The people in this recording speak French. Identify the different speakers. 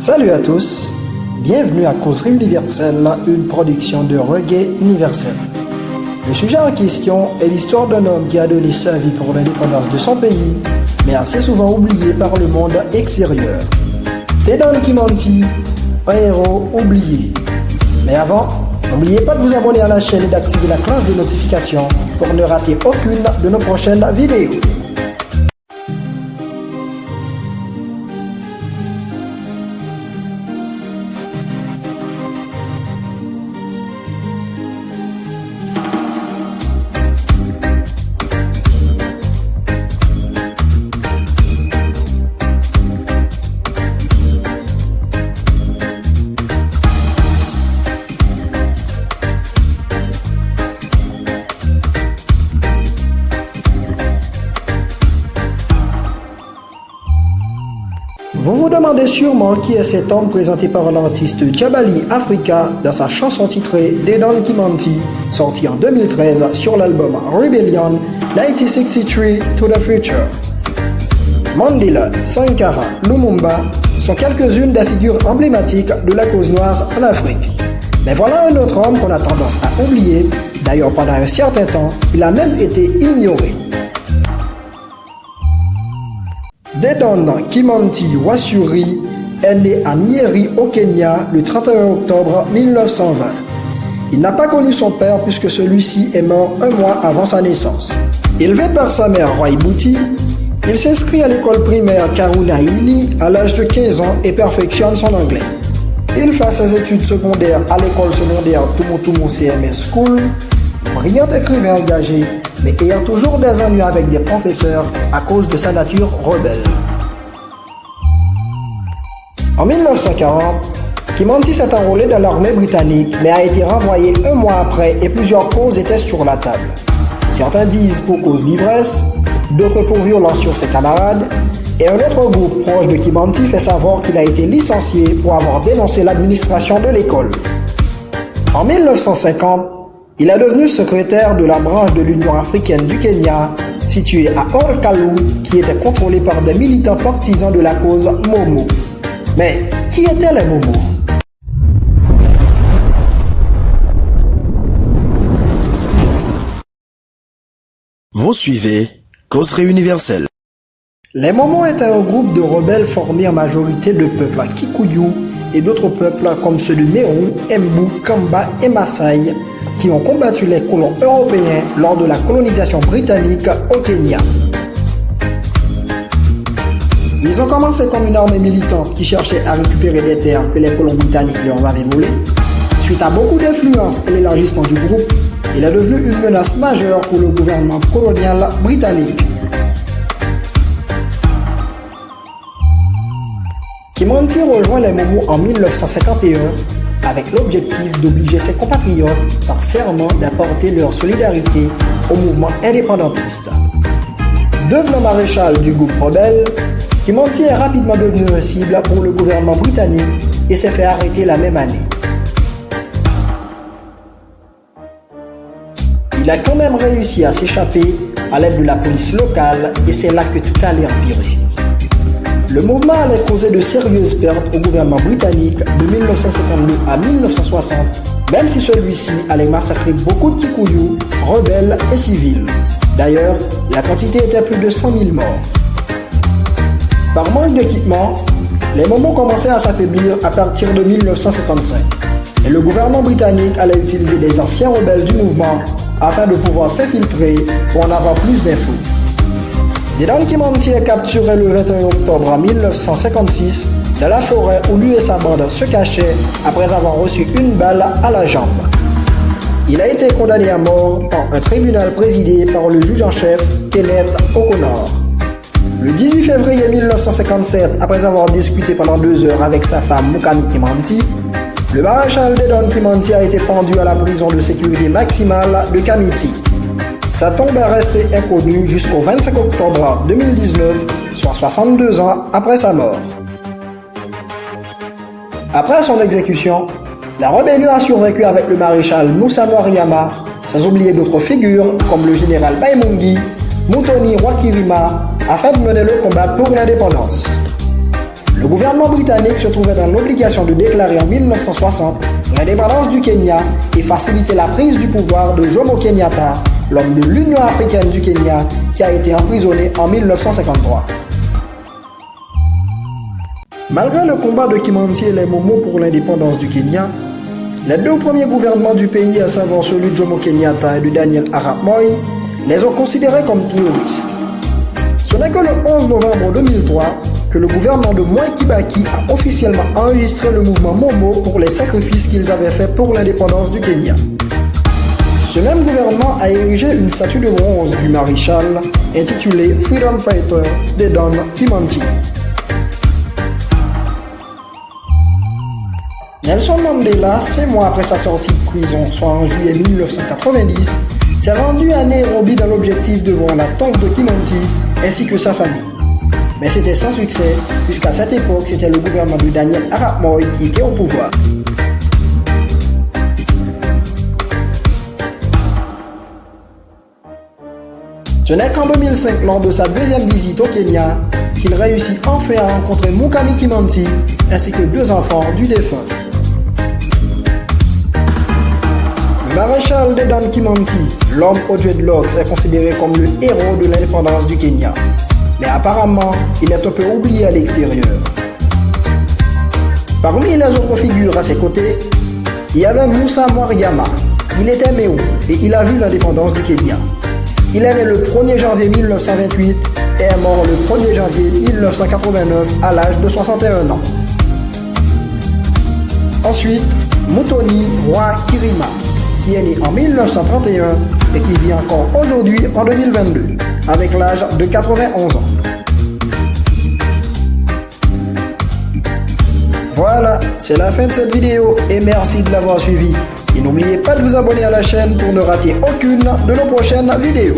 Speaker 1: Salut à tous, bienvenue à Causerie Universelle, une production de Reggae Universel. Le sujet en question est l'histoire d'un homme qui a donné sa vie pour l'indépendance de son pays, mais assez souvent oublié par le monde extérieur. Dedan Kimanthi, un héros oublié. Mais avant, n'oubliez pas de vous abonner à la chaîne et d'activer la cloche de notification pour ne rater aucune de nos prochaines vidéos. Vous vous demandez sûrement qui est cet homme présenté par l'artiste Jabali Africa dans sa chanson titrée Dedan Kimanthi, sortie en 2013 sur l'album Rebellion 1963 to the Future. Mandela, Sankara, Lumumba sont quelques-unes des figures emblématiques de la cause noire en Afrique. Mais voilà un autre homme qu'on a tendance à oublier, d'ailleurs pendant un certain temps, il a même été ignoré. Dedan Kimanthi Wassuri est né à Nyeri au Kenya le 31 octobre 1920. Il n'a pas connu son père puisque celui-ci est mort un mois avant sa naissance. Élevé par sa mère Waibuti, il s'inscrit à l'école primaire Karunaini à l'âge de 15 ans et perfectionne son anglais. Il fait ses études secondaires à l'école secondaire Tumutumu CMS School, brillant écrivain engagé, mais ayant toujours des ennuis avec des professeurs à cause de sa nature rebelle. En 1940, Kimanthi s'est enrôlé dans l'armée britannique, mais a été renvoyé un mois après et plusieurs causes étaient sur la table. Certains disent pour cause d'ivresse, d'autres pour violence sur ses camarades, et un autre groupe proche de Kimanthi fait savoir qu'il a été licencié pour avoir dénoncé l'administration de l'école. En 1950, il est devenu secrétaire de la branche de l'Union africaine du Kenya, située à Ol-Kalou, qui était contrôlée par des militants partisans de la cause Momo. Mais qui étaient les Momo?
Speaker 2: Vous suivez Causerie Universelle.
Speaker 1: Les Momo étaient un groupe de rebelles formés en majorité de peuples Kikuyu et d'autres peuples comme ceux de Meru, Embu, Kamba et Maasai, qui ont combattu les colons européens lors de la colonisation britannique au Kenya. Ils ont commencé comme une armée militante qui cherchait à récupérer des terres que les colons britanniques leur avaient volées. Suite à beaucoup d'influence et l'élargissement du groupe, il est devenu une menace majeure pour le gouvernement colonial britannique. Kimanthi rejoint les Momo en 1951 avec l'objectif d'obliger ses compatriotes par serment d'apporter leur solidarité au mouvement indépendantiste. Devenant maréchal du groupe rebelle, Kimanthi est rapidement devenu un cible pour le gouvernement britannique et s'est fait arrêter la même année. Il a quand même réussi à s'échapper à l'aide de la police locale et c'est là que tout allait empirer. Le mouvement allait causer de sérieuses pertes au gouvernement britannique de 1952 à 1960, même si celui-ci allait massacrer beaucoup de Kikuyu, rebelles et civils. D'ailleurs, la quantité était plus de 100 000 morts. Par manque d'équipement, les Momo commençaient à s'affaiblir à partir de 1955, et le gouvernement britannique allait utiliser des anciens rebelles du mouvement afin de pouvoir s'infiltrer pour en avoir plus d'infos. Dedan Kimanthi est capturé le 21 octobre 1956 dans la forêt où lui et sa bande se cachaient après avoir reçu une balle à la jambe. Il a été condamné à mort par un tribunal présidé par le juge en chef Kenneth O'Connor. Le 18 février 1957, après avoir discuté pendant 2 heures avec sa femme Mukami Kimanthi, le maréchal Dedan Kimanthi a été pendu à la prison de sécurité maximale de Kamiti. Sa tombe est restée inconnue jusqu'au 25 octobre 2019, soit 62 ans après sa mort. Après son exécution, la rébellion a survécu avec le maréchal Moussa Nwariama, sans oublier d'autres figures comme le général Baimungi, Mutoni Rwakirima, afin de mener le combat pour l'indépendance. Le gouvernement britannique se trouvait dans l'obligation de déclarer en 1960 l'indépendance du Kenya et faciliter la prise du pouvoir de Jomo Kenyatta, l'homme de l'Union africaine du Kenya, qui a été emprisonné en 1953. Malgré le combat de Kimanthi et les Momo pour l'indépendance du Kenya, les deux premiers gouvernements du pays, à savoir celui de Jomo Kenyatta et de Daniel Arap Moi, les ont considérés comme terroristes. Ce n'est que le 11 novembre 2003 que le gouvernement de Mwai Kibaki a officiellement enregistré le mouvement Momo pour les sacrifices qu'ils avaient faits pour l'indépendance du Kenya. Ce même gouvernement a érigé une statue de bronze du maréchal intitulée Freedom Fighter Dedan Kimanthi. Nelson Mandela, 5 mois après sa sortie de prison, soit en juillet 1990, s'est rendu à Nairobi dans l'objectif de voir la tombe de Kimanthi ainsi que sa famille. Mais c'était sans succès, puisqu'à cette époque, c'était le gouvernement de Daniel Arap Moi qui était au pouvoir. Ce n'est qu'en 2005, lors de sa deuxième visite au Kenya, qu'il réussit enfin à rencontrer Mukami Kimanthi ainsi que 2 enfants du défunt. Le maréchal Dedan Kimanthi, l'homme aux dreadlocks, est considéré comme le héros de l'indépendance du Kenya. Mais apparemment, il est un peu oublié à l'extérieur. Parmi les autres figures à ses côtés, il y avait Moussa Mwariama. Il était Méo et il a vu l'indépendance du Kenya. Il est né le 1er janvier 1928 et est mort le 1er janvier 1989 à l'âge de 61 ans. Ensuite, Muthoni Rwakirimana, qui est né en 1931 et qui vit encore aujourd'hui en 2022, avec l'âge de 91 ans. Voilà, c'est la fin de cette vidéo et merci de l'avoir suivi. Et n'oubliez pas de vous abonner à la chaîne pour ne rater aucune de nos prochaines vidéos.